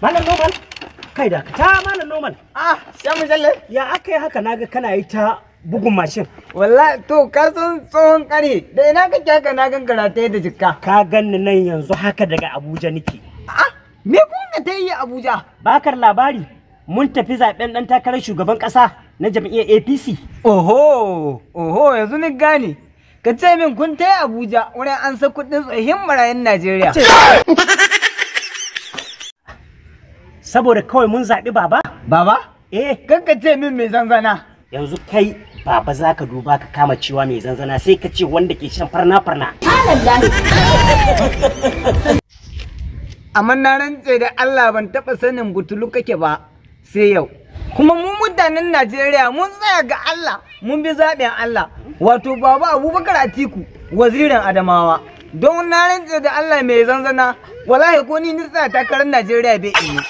Malam Noman. Kai da ta Malam Noman. Sai mu jalle. Ya aka yi haka naga kana yi ta bugun mashin. Wallahi to ka san tsohon kare da ina kake haka na gangara ta da jikka. Ka ganni nan yanzu haka daga Abuja nake. Me kuma ta yi Abuja? Bakar labari mun tafi zaben dan takarar shugaban kasa na jam'iyyar APC. Oho yanzu ni gane. Ka ce min kun ta yi Abuja wurin an sa kuɗin tsohin marayun Najeriya. Saboda kawai mun zaɓi baba? Baba? Kan ka ce min mai zanzana. Yanzu kai baba za ka duba ka kama cewa mai zanzana sai ka ce wanda ke shan farna-farna. Amma na rantse da Allah ban taɓa sanin butulu kake ba sai yau. Kuma mu mutanen Najeriya mun tsaya ga Allah mun bi zaɓen Allah. Wato baba Abubakar Atiku wazirin Adamawa. Don na rantse da Allah mai zanzana wallahi ko ni tsaya takarar Najeriya bai iya.